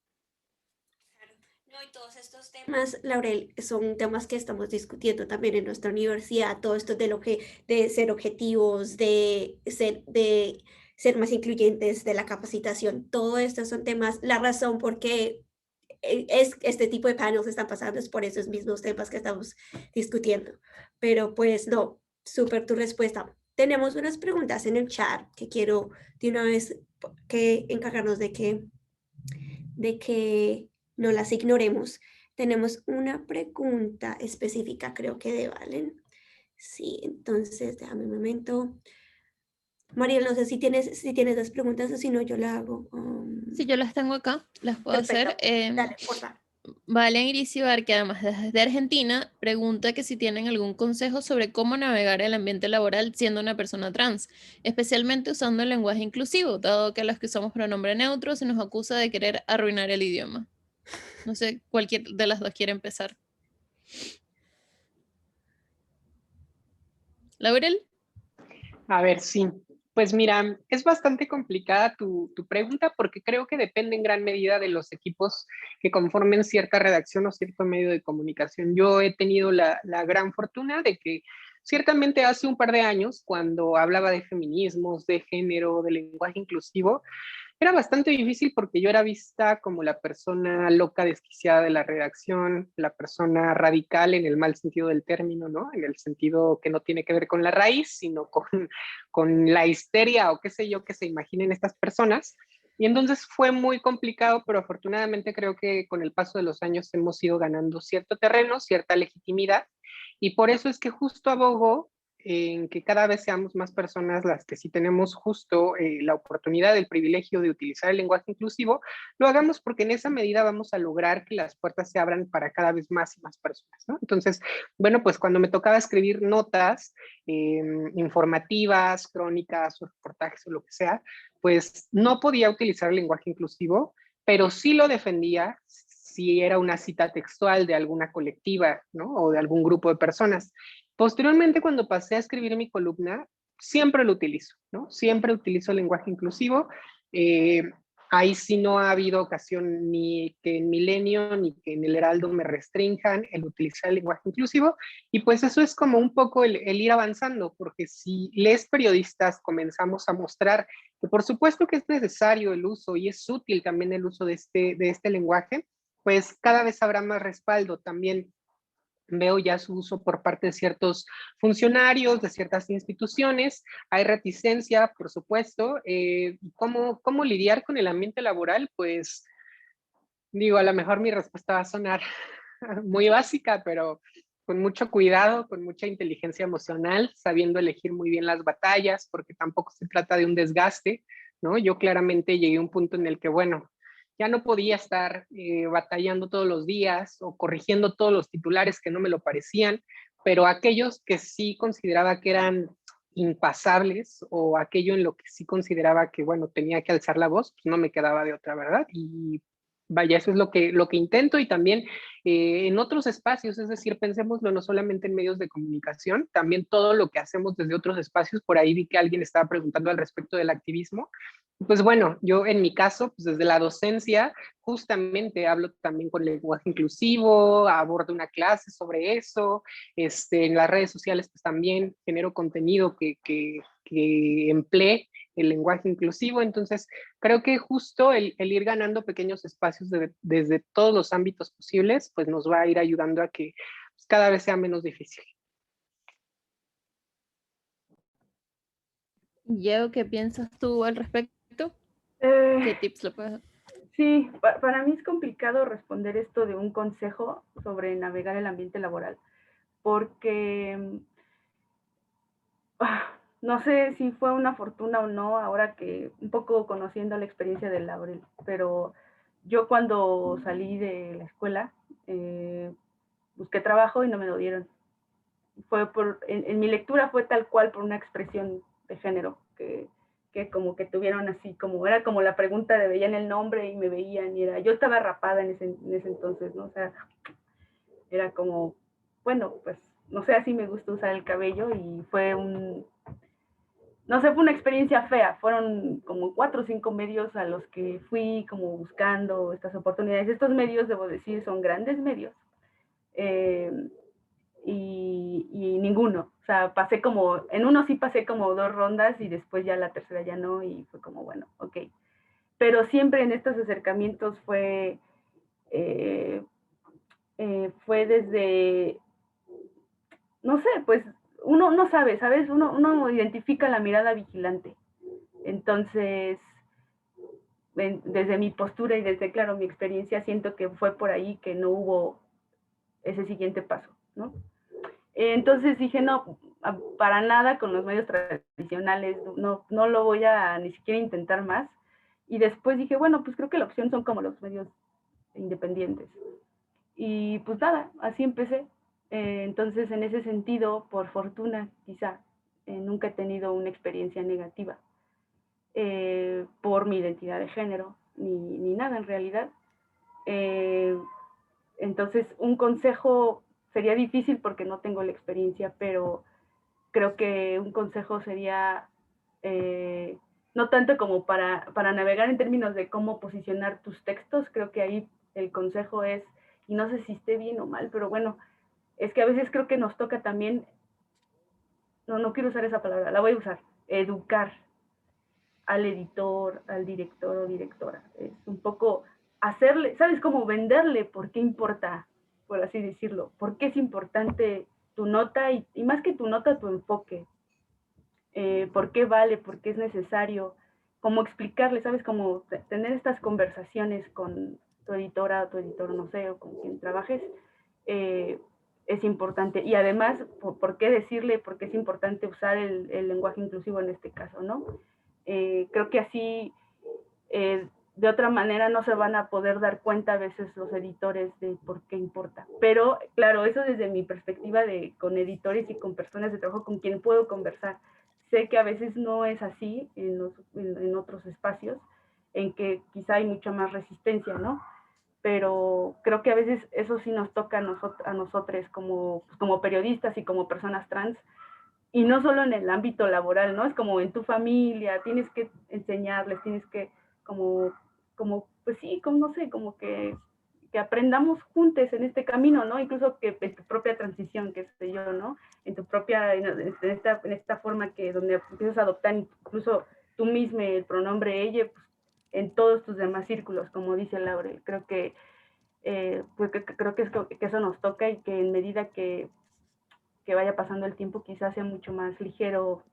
No, y todos estos temas, Laurel, son temas que estamos discutiendo también en nuestra universidad, todo esto de ser objetivos, de ser más incluyentes, de la capacitación, todo esto son temas, la razón por qué este tipo de panels están pasando es por esos mismos temas que estamos discutiendo. Pero pues no, súper tu respuesta. Tenemos unas preguntas en el chat que quiero de una vez que encargarnos de que no las ignoremos. Tenemos una pregunta específica, creo que de Valen. Sí, entonces déjame un momento. Mariel, no sé si tienes las preguntas o si no, yo la hago. Si yo las tengo acá, las puedo Perfecto. hacer. Dale, por favor. Valen Irisibar, que además desde Argentina, pregunta que si tienen algún consejo sobre cómo navegar el ambiente laboral siendo una persona trans, especialmente usando el lenguaje inclusivo, dado que a los que usamos pronombre neutro se nos acusa de querer arruinar el idioma. No sé, cualquier de las dos quiere empezar. ¿Laurel? A ver, sí. Pues mira, es bastante complicada tu pregunta porque creo que depende en gran medida de los equipos que conformen cierta redacción o cierto medio de comunicación. Yo he tenido la gran fortuna de que ciertamente hace un par de años, cuando hablaba de feminismos, de género, de lenguaje inclusivo, era bastante difícil porque yo era vista como la persona loca, desquiciada de la redacción, la persona radical en el mal sentido del término, ¿no? En el sentido que no tiene que ver con la raíz, sino con la histeria o qué sé yo que se imaginen estas personas. Y entonces fue muy complicado, pero afortunadamente creo que con el paso de los años hemos ido ganando cierto terreno, cierta legitimidad, y por eso es que justo abogo en que cada vez seamos más personas las que sí tenemos justo la oportunidad, el privilegio de utilizar el lenguaje inclusivo, lo hagamos porque en esa medida vamos a lograr que las puertas se abran para cada vez más y más personas, ¿no? Entonces, bueno, pues cuando me tocaba escribir notas informativas, crónicas o reportajes o lo que sea, pues no podía utilizar el lenguaje inclusivo, pero sí lo defendía si era una cita textual de alguna colectiva, ¿no? O de algún grupo de personas. Posteriormente, cuando pasé a escribir mi columna, siempre lo utilizo, ¿no? Siempre utilizo el lenguaje inclusivo. Ahí sí no ha habido ocasión ni que en Milenio ni que en el Heraldo me restrinjan el utilizar el lenguaje inclusivo. Y pues eso es como un poco el ir avanzando, porque si les periodistas comenzamos a mostrar que por supuesto que es necesario el uso y es útil también el uso de este lenguaje, pues cada vez habrá más respaldo también veo ya su uso por parte de ciertos funcionarios, de ciertas instituciones. Hay reticencia, por supuesto. ¿Cómo lidiar con el ambiente laboral? Pues digo, a lo mejor mi respuesta va a sonar muy básica, pero con mucho cuidado, con mucha inteligencia emocional, sabiendo elegir muy bien las batallas, porque tampoco se trata de un desgaste, ¿no? Yo claramente llegué a un punto en el que, bueno, ya no podía estar batallando todos los días o corrigiendo todos los titulares que no me lo parecían, pero aquellos que sí consideraba que eran impasables o aquello en lo que sí consideraba que, bueno, tenía que alzar la voz, pues no me quedaba de otra, ¿verdad? Y vaya, eso es lo que intento, y también en otros espacios, es decir, pensémoslo no solamente en medios de comunicación, también todo lo que hacemos desde otros espacios. Por ahí vi que alguien estaba preguntando al respecto del activismo. Pues bueno, yo en mi caso, pues desde la docencia, justamente hablo también con lenguaje inclusivo, abordo una clase sobre eso, en las redes sociales pues también genero contenido que emplee el lenguaje inclusivo. Entonces creo que justo el ir ganando pequeños espacios desde todos los ámbitos posibles, pues nos va a ir ayudando a que pues, cada vez sea menos difícil. Yeo, ¿qué piensas tú al respecto? ¿Qué tips le puedes dar? Sí, para mí es complicado responder esto de un consejo sobre navegar el ambiente laboral, porque no sé si fue una fortuna o no, ahora que un poco conociendo la experiencia de Laurel, pero yo cuando salí de la escuela busqué trabajo y no me lo dieron. En mi lectura fue tal cual por una expresión de género, que como que tuvieron así, como era como la pregunta de veían el nombre y me veían, y yo estaba rapada en ese entonces, ¿no? O sea, era como, bueno, pues no sé, así me gusta usar el cabello, y no sé, fue una experiencia fea. Fueron como 4 o 5 medios a los que fui como buscando estas oportunidades. Estos medios, debo decir, son grandes medios. Y ninguno. O sea, en uno sí pasé como 2 rondas y después ya la tercera ya no, y fue como, bueno, ok. Pero siempre en estos acercamientos fue desde, no sé, pues uno no sabe, ¿sabes? Uno identifica la mirada vigilante. Entonces, desde mi postura y desde, claro, mi experiencia, siento que fue por ahí que no hubo ese siguiente paso, ¿no? Entonces dije, no, para nada con los medios tradicionales, no lo voy a ni siquiera intentar más. Y después dije, bueno, pues creo que la opción son como los medios independientes. Y pues nada, así empecé. Entonces, en ese sentido, por fortuna, quizá, nunca he tenido una experiencia negativa por mi identidad de género, ni nada en realidad. Entonces, un consejo sería difícil porque no tengo la experiencia, pero creo que un consejo sería no tanto como para navegar en términos de cómo posicionar tus textos. Creo que ahí el consejo es, y no sé si esté bien o mal, pero bueno, es que a veces creo que nos toca también, no quiero usar esa palabra, la voy a usar, educar al editor, al director o directora. Es un poco hacerle, ¿sabes? Cómo venderle por qué importa, por así decirlo, por qué es importante tu nota, y más que tu nota, tu enfoque. Por qué vale, por qué es necesario, cómo explicarle, ¿sabes? Cómo tener estas conversaciones con tu editora o tu editor, no sé, o con quien trabajes, es importante. Y además, ¿por qué decirle por qué es importante usar el lenguaje inclusivo en este caso, ¿no? Creo que así, de otra manera, no se van a poder dar cuenta a veces los editores de por qué importa. Pero, claro, eso desde mi perspectiva con editores y con personas de trabajo con quien puedo conversar. Sé que a veces no es así en otros espacios, en que quizá hay mucha más resistencia, ¿no? Pero creo que a veces eso sí nos toca a nosotros como periodistas y como personas trans, y no solo en el ámbito laboral, ¿no? Es como en tu familia, tienes que enseñarles, tienes que pues sí, no sé, como que aprendamos juntos en este camino, ¿no? Incluso que en tu propia transición, que sé yo, ¿no? En tu propia, en esta forma donde empiezas a adoptar incluso tú mismo el pronombre ella, pues, en todos tus demás círculos, como dice Laura. Creo que pues creo que eso nos toca, y que en medida que vaya pasando el tiempo quizás sea mucho más ligero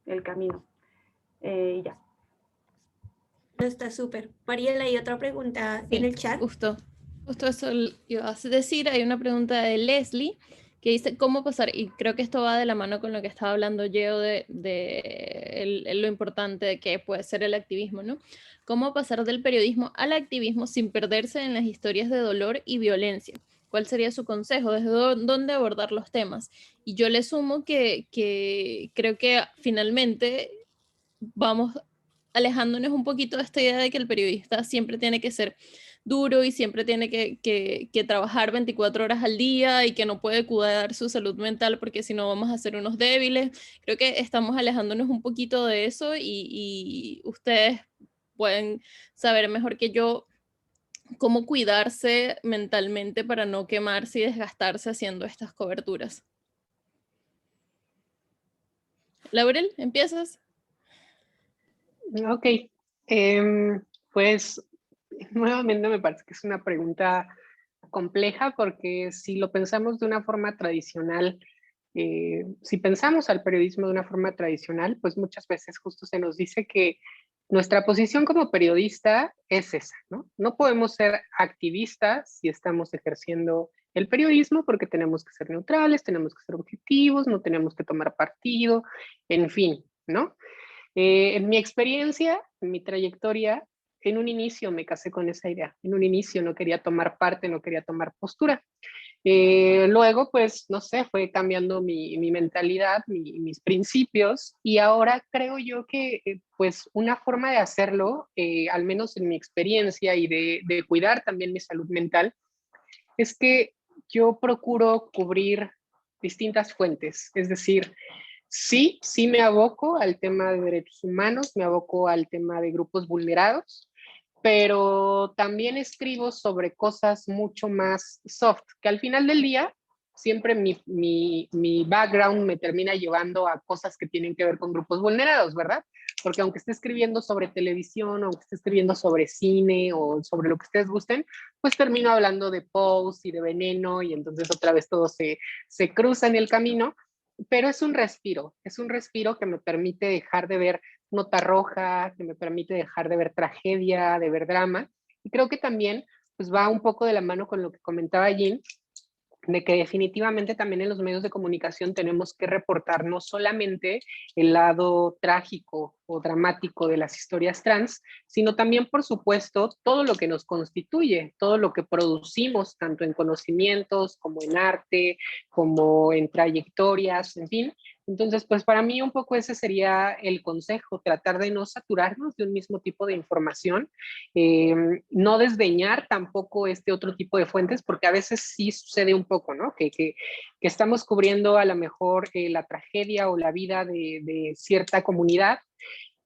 el camino. Y ya. No, está súper. Mariela, hay otra pregunta en Sí, el chat. justo eso ibas a decir. Hay una pregunta de Leslie que dice cómo pasar, y creo que esto va de la mano con lo que estaba hablando Geo de lo importante de que puede ser el activismo, ¿no? ¿Cómo pasar del periodismo al activismo sin perderse en las historias de dolor y violencia? ¿Cuál sería su consejo? ¿Desde dónde abordar los temas? Y yo le sumo que creo que finalmente vamos alejándonos un poquito de esta idea de que el periodista siempre tiene que ser duro y siempre tiene que trabajar 24 horas al día y que no puede cuidar su salud mental porque si no vamos a ser unos débiles. Creo que estamos alejándonos un poquito de eso y ustedes pueden saber mejor que yo cómo cuidarse mentalmente para no quemarse y desgastarse haciendo estas coberturas. Laurel, ¿empiezas? Ok, em, pues nuevamente me parece que es una pregunta compleja porque si lo pensamos de una forma tradicional, si pensamos al periodismo de una forma tradicional, pues muchas veces justo se nos dice que nuestra posición como periodista es esa, ¿no? No podemos ser activistas si estamos ejerciendo el periodismo porque tenemos que ser neutrales, tenemos que ser objetivos, no tenemos que tomar partido, en fin, ¿no? En mi experiencia, en mi trayectoria, en un inicio me casé con esa idea. En un inicio no quería tomar parte, no quería tomar postura. Luego, pues, no sé, fue cambiando mi mentalidad, mis principios, y ahora creo yo que, pues, una forma de hacerlo, al menos en mi experiencia y de cuidar también mi salud mental, es que yo procuro cubrir distintas fuentes, es decir, sí me aboco al tema de derechos humanos, me aboco al tema de grupos vulnerados, pero también escribo sobre cosas mucho más soft, que al final del día siempre mi background me termina llevando a cosas que tienen que ver con grupos vulnerados, ¿verdad? Porque aunque esté escribiendo sobre televisión, aunque esté escribiendo sobre cine o sobre lo que ustedes gusten, pues termino hablando de Pose y de Veneno y entonces otra vez todo se cruza en el camino, pero es un respiro que me permite dejar de ver nota roja, que me permite dejar de ver tragedia, de ver drama. Y creo que también pues va un poco de la mano con lo que comentaba Jean, de que definitivamente también en los medios de comunicación tenemos que reportar no solamente el lado trágico o dramático de las historias trans, sino también, por supuesto, todo lo que nos constituye, todo lo que producimos, tanto en conocimientos como en arte, como en trayectorias, en fin. Entonces, pues para mí un poco ese sería el consejo, tratar de no saturarnos de un mismo tipo de información, no desdeñar tampoco este otro tipo de fuentes, porque a veces sí sucede un poco, ¿no? Que estamos cubriendo a lo mejor la tragedia o la vida de cierta comunidad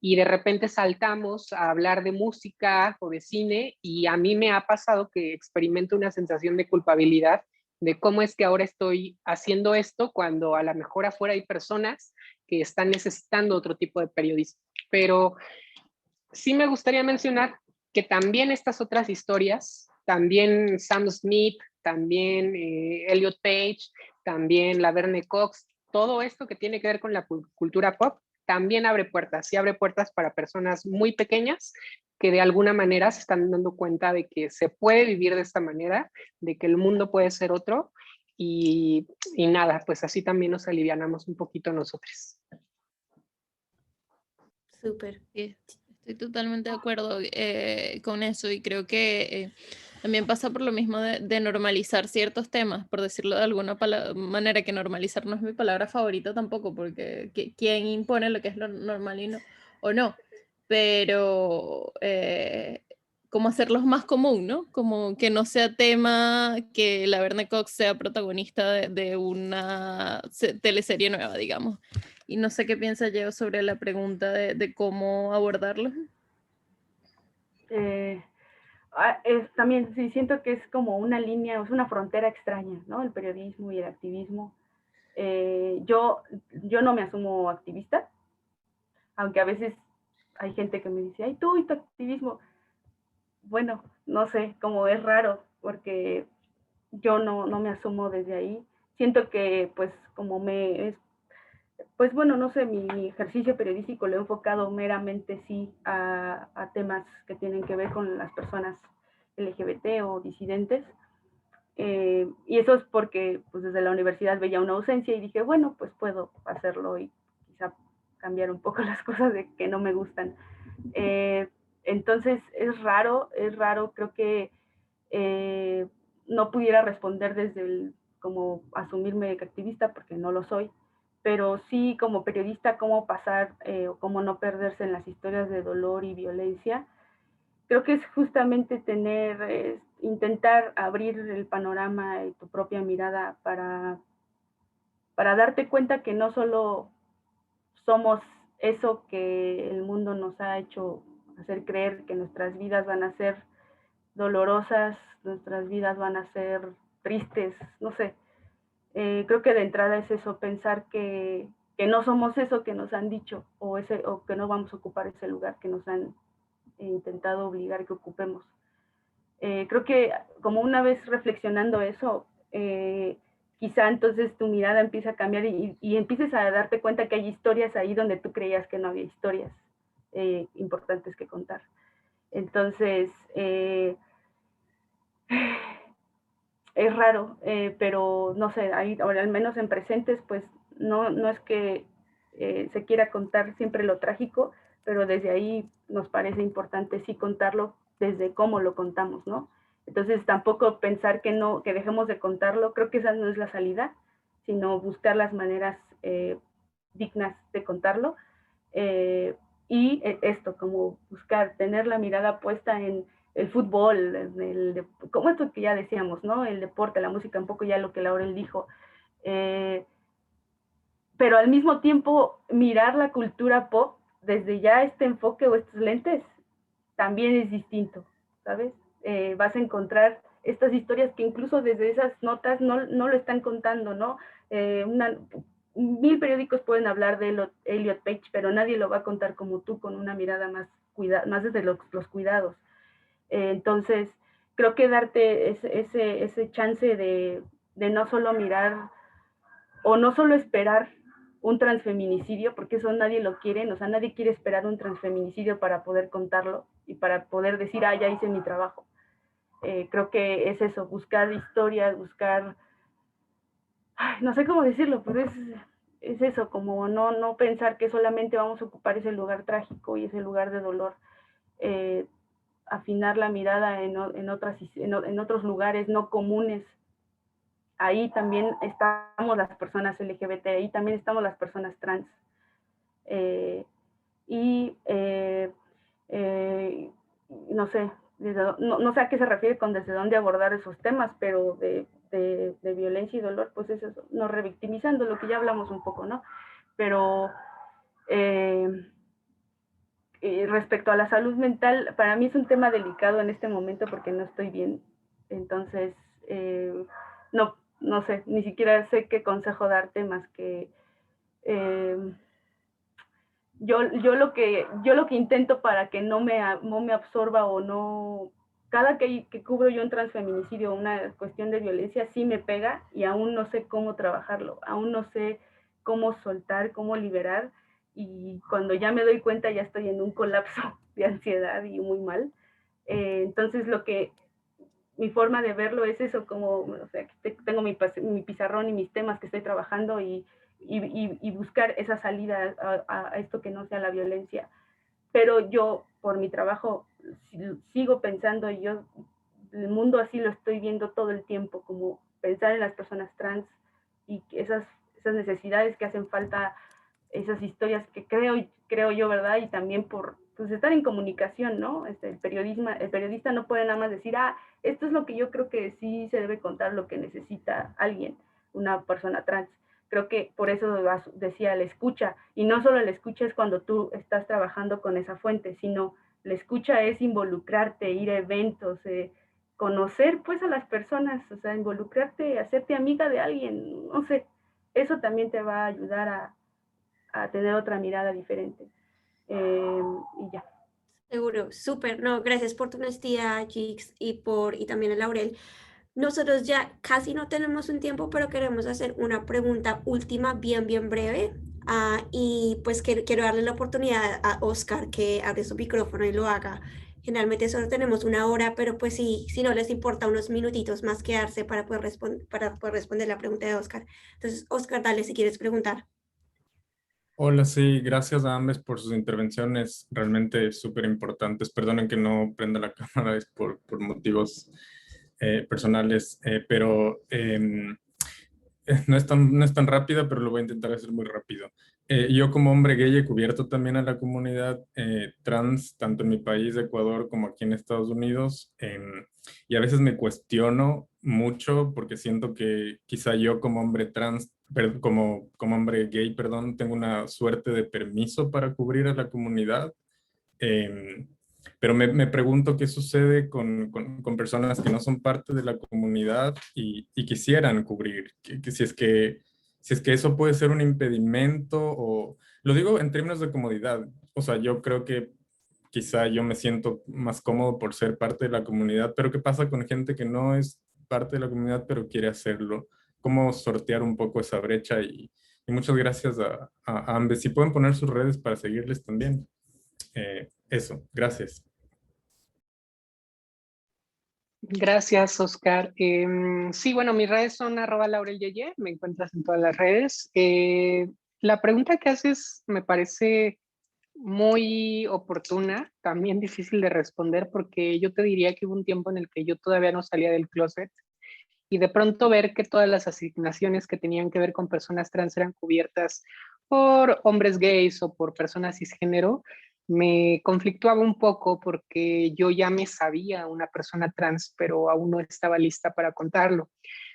y de repente saltamos a hablar de música o de cine y a mí me ha pasado que experimento una sensación de culpabilidad de cómo es que ahora estoy haciendo esto cuando a lo mejor afuera hay personas que están necesitando otro tipo de periodismo. Pero sí me gustaría mencionar que también estas otras historias, también Sam Smith, también Elliot Page, también Laverne Cox, todo esto que tiene que ver con la cultura pop, también abre puertas, y abre puertas para personas muy pequeñas que de alguna manera se están dando cuenta de que se puede vivir de esta manera, de que el mundo puede ser otro, y nada, pues así también nos alivianamos un poquito nosotros. Súper. Sí, estoy totalmente de acuerdo con eso y creo que también pasa por lo mismo de normalizar ciertos temas, por decirlo de alguna manera, que normalizar no es mi palabra favorita tampoco, porque ¿quién impone lo que es lo normal y no, o no? Pero como hacerlos más común, ¿no? Como que no sea tema que la Verne Cox sea protagonista de una teleserie nueva, digamos. Y no sé qué piensa Geo sobre la pregunta de cómo abordarlo. También sí siento que es como una línea, es una frontera extraña, ¿no? El periodismo y el activismo. Yo no me asumo activista, aunque a veces hay gente que me dice, ay, tú y tu activismo. Bueno, no sé, como es raro, porque yo no me asumo desde ahí. Siento que pues como pues bueno, no sé, mi ejercicio periodístico lo he enfocado meramente sí a temas que tienen que ver con las personas LGBT o disidentes. Y eso es porque pues desde la universidad veía una ausencia y dije, bueno, pues puedo hacerlo y quizá cambiar un poco las cosas de que no me gustan. Entonces es raro, creo que no pudiera responder desde como asumirme activista porque no lo soy, pero sí como periodista cómo pasar o cómo no perderse en las historias de dolor y violencia. Creo que es justamente intentar abrir el panorama y tu propia mirada para darte cuenta que no solo somos eso que el mundo nos ha hecho hacer creer, que nuestras vidas van a ser dolorosas, nuestras vidas van a ser tristes, no sé. Creo que de entrada es eso, pensar que no somos eso que nos han dicho o que no vamos a ocupar ese lugar que nos han intentado obligar que ocupemos. Creo que como una vez reflexionando eso, quizá entonces tu mirada empieza a cambiar y empieces a darte cuenta que hay historias ahí donde tú creías que no había historias importantes que contar. Entonces, es raro, pero no sé, ahí, ahora al menos en presentes, pues no es que se quiera contar siempre lo trágico, pero desde ahí nos parece importante sí contarlo desde cómo lo contamos, ¿no? Entonces tampoco pensar que no, que dejemos de contarlo, creo que esa no es la salida, sino buscar las maneras dignas de contarlo. Eh, y esto, como buscar, tener la mirada puesta en el fútbol, como esto que ya decíamos, ¿no? El deporte, la música, un poco ya lo que Laurel dijo. Eh, pero al mismo tiempo mirar la cultura pop desde ya este enfoque o estos lentes también es distinto, ¿sabes? Vas a encontrar estas historias que incluso desde esas notas no lo están contando, ¿no? Mil periódicos pueden hablar de Elliot Page, pero nadie lo va a contar como tú, con una mirada más desde los cuidados. Entonces, creo que darte ese chance de no solo mirar o no solo esperar un transfeminicidio, porque eso nadie lo quiere, o sea, nadie quiere esperar un transfeminicidio para poder contarlo y para poder decir, ah, ya hice mi trabajo. Creo que es eso, buscar historias, buscar, ay, no sé cómo decirlo, pero es eso, como no pensar que solamente vamos a ocupar ese lugar trágico y ese lugar de dolor. Afinar la mirada en otros lugares no comunes. Ahí también estamos las personas LGBT, ahí también estamos las personas trans. Y no sé, no sé a qué se refiere con desde dónde abordar esos temas, pero de violencia y dolor, pues es eso, no revictimizando lo que ya hablamos un poco, ¿no? Pero respecto a la salud mental, para mí es un tema delicado en este momento porque no estoy bien. Entonces, no sé, ni siquiera sé qué consejo darte más que yo lo que intento para que no me absorba o no, cada que cubro yo un transfeminicidio, una cuestión de violencia, sí me pega y aún no sé cómo trabajarlo, aún no sé cómo soltar, cómo liberar, y cuando ya me doy cuenta ya estoy en un colapso de ansiedad y muy mal. Entonces mi forma de verlo es eso, como, o sea, tengo mi pizarrón y mis temas que estoy trabajando y buscar esa salida a esto que no sea la violencia. Pero yo, por mi trabajo, sigo pensando, y yo el mundo así lo estoy viendo todo el tiempo, como pensar en las personas trans y esas necesidades que hacen falta, esas historias que creo yo, ¿verdad? Y también por pues, estar en comunicación, ¿no? El periodista no puede nada más decir, ah, esto es lo que yo creo que sí se debe contar, lo que necesita alguien, una persona trans. Creo que por eso decía la escucha, y no solo la escucha es cuando tú estás trabajando con esa fuente, sino la escucha es involucrarte, ir a eventos, conocer pues a las personas, o sea, involucrarte, hacerte amiga de alguien, no sé, eso también te va a ayudar a tener otra mirada diferente. Y ya. Seguro, súper. No, gracias por tu honestidad, Jix, y también a Laurel. Nosotros ya casi no tenemos un tiempo, pero queremos hacer una pregunta última, bien breve. Y pues quiero darle la oportunidad a Oscar que abre su micrófono y lo haga. Generalmente solo tenemos una hora, pero pues sí, si no les importa unos minutitos más quedarse para poder responder la pregunta de Oscar. Entonces, Oscar, dale si quieres preguntar. Hola, sí, gracias a ambos por sus intervenciones realmente súper importantes. Perdonen que no prenda la cámara, es por motivos personales, pero no es tan rápida, pero lo voy a intentar hacer muy rápido. Yo como hombre gay he cubierto también a la comunidad trans, tanto en mi país, Ecuador, como aquí en Estados Unidos, y a veces me cuestiono mucho porque siento que quizá yo como hombre trans, como hombre gay, perdón, tengo una suerte de permiso para cubrir a la comunidad. Em, pero me pregunto qué sucede con personas que no son parte de la comunidad y quisieran cubrir, que si es que eso puede ser un impedimento o lo digo en términos de comodidad. O sea, yo creo que quizá yo me siento más cómodo por ser parte de la comunidad, pero ¿qué pasa con gente que no es parte de la comunidad pero quiere hacerlo? ¿Cómo sortear un poco esa brecha? Y muchas gracias a ambos. Si pueden poner sus redes para seguirles también. Eso, gracias. Gracias, Oscar. Sí, bueno, mis redes son @laurelyeye, me encuentras en todas las redes. La pregunta que haces me parece muy oportuna, también difícil de responder, porque yo te diría que hubo un tiempo en el que yo todavía no salía del closet y de pronto ver que todas las asignaciones que tenían que ver con personas trans eran cubiertas por hombres gays o por personas cisgénero, me conflictuaba un poco porque yo ya me sabía una persona trans, pero aún no estaba lista para contarlo.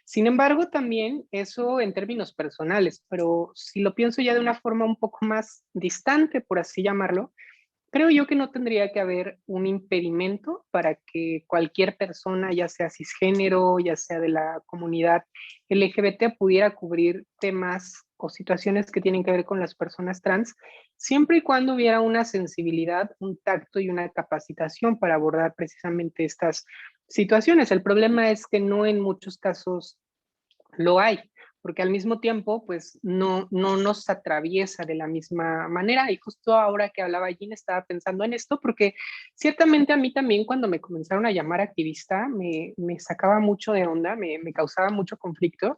Sin embargo, también eso en términos personales, pero si lo pienso ya de una forma un poco más distante, por así llamarlo, creo yo que no tendría que haber un impedimento para que cualquier persona, ya sea cisgénero, ya sea de la comunidad LGBT, pudiera cubrir temas o situaciones que tienen que ver con las personas trans, siempre y cuando hubiera una sensibilidad, un tacto y una capacitación para abordar precisamente estas situaciones. El problema es que no en muchos casos lo hay, porque al mismo tiempo, pues no nos atraviesa de la misma manera. Y justo ahora que hablaba Jean, estaba pensando en esto, porque ciertamente a mí también cuando me comenzaron a llamar activista, me sacaba mucho de onda, me causaba mucho conflicto.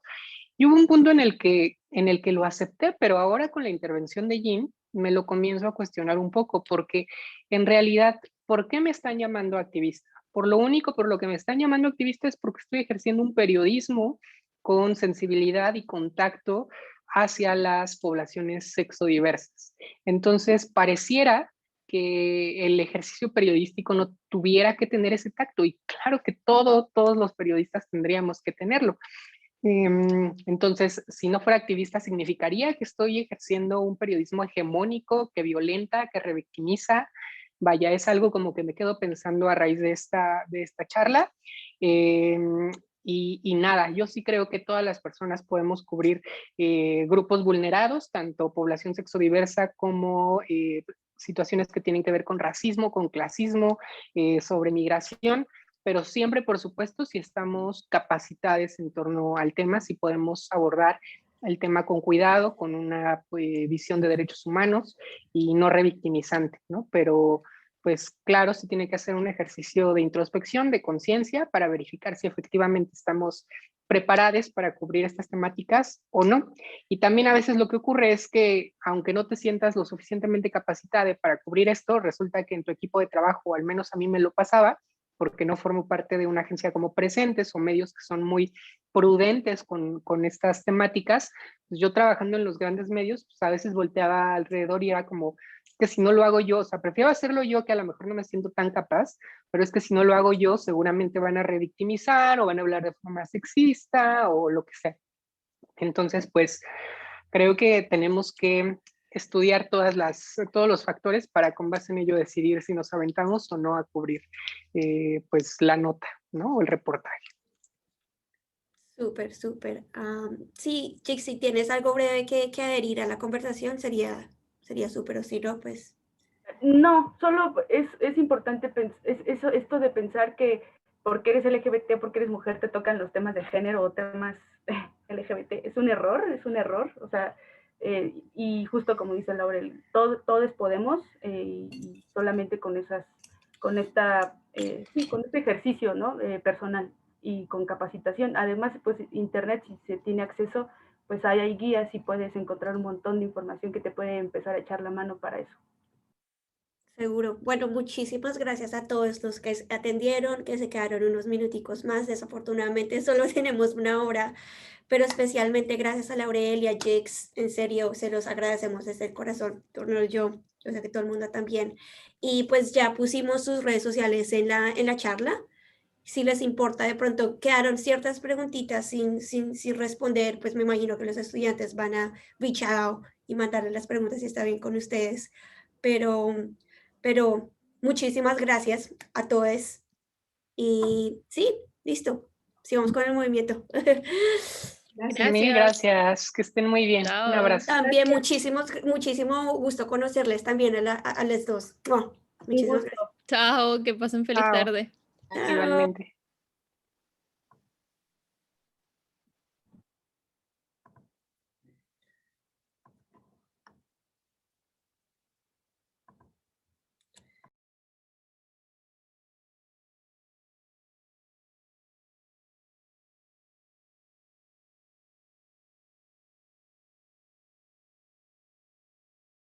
Y hubo un punto en el que lo acepté, pero ahora con la intervención de Jean, me lo comienzo a cuestionar un poco, porque en realidad, ¿por qué me están llamando activista? Por lo único por lo que me están llamando activista es porque estoy ejerciendo un periodismo con sensibilidad y contacto hacia las poblaciones sexodiversas. Entonces, pareciera que el ejercicio periodístico no tuviera que tener ese tacto, y claro que todos los periodistas tendríamos que tenerlo. Entonces, si no fuera activista, significaría que estoy ejerciendo un periodismo hegemónico que violenta, que revictimiza. Vaya, es algo como que me quedo pensando a raíz de esta charla. Eh, y nada, yo sí creo que todas las personas podemos cubrir grupos vulnerados, tanto población sexodiversa como situaciones que tienen que ver con racismo, con clasismo, sobre migración, pero siempre, por supuesto, si estamos capacitados en torno al tema, si podemos abordar el tema con cuidado, con una visión de derechos humanos y no revictimizante, ¿no? Pero, pues claro, se tiene que hacer un ejercicio de introspección, de conciencia, para verificar si efectivamente estamos preparados para cubrir estas temáticas o no. Y también a veces lo que ocurre es que, aunque no te sientas lo suficientemente capacitado para cubrir esto, resulta que en tu equipo de trabajo, o al menos a mí me lo pasaba, porque no formo parte de una agencia como Presentes o medios que son muy prudentes con estas temáticas, pues yo trabajando en los grandes medios, pues a veces volteaba alrededor y era como, que si no lo hago yo, o sea, prefiero hacerlo yo, que a lo mejor no me siento tan capaz, pero es que si no lo hago yo, seguramente van a revictimizar o van a hablar de forma sexista o lo que sea. Entonces, pues creo que tenemos que estudiar todos los factores para con base en ello decidir si nos aventamos o no a cubrir pues la nota, ¿no? O el reportaje. Súper. Sí, Jix, si tienes algo breve que adherir a la conversación, sería súper, o si no, pues No, solo es importante esto de pensar que porque eres LGBT, porque eres mujer, te tocan los temas de género o temas LGBT. Es un error. O sea, y justo como dice Laurel, todos podemos, y solamente con este ejercicio, ¿no? Personal y con capacitación. Además, pues Internet, si se tiene acceso, pues hay guías y puedes encontrar un montón de información que te puede empezar a echar la mano para eso. Seguro. Bueno, muchísimas gracias a todos los que atendieron, que se quedaron unos minuticos más. Desafortunadamente solo tenemos una hora, pero especialmente gracias a Laurel y a Jex. En serio, se los agradecemos desde el corazón. Yo sé que todo el mundo también. Y pues ya pusimos sus redes sociales en la charla. Si les importa, de pronto quedaron ciertas preguntitas sin responder, pues me imagino que los estudiantes van a reach out y mandarles las preguntas si está bien con ustedes. Pero muchísimas gracias a todos. Y sí, listo. Sigamos con el movimiento. Mil gracias, que estén muy bien. Chao. Un abrazo. También muchísimo gusto conocerles también a las dos. Muchísimas gracias. Chao, que pasen feliz Chao. tarde. Chao. Igualmente.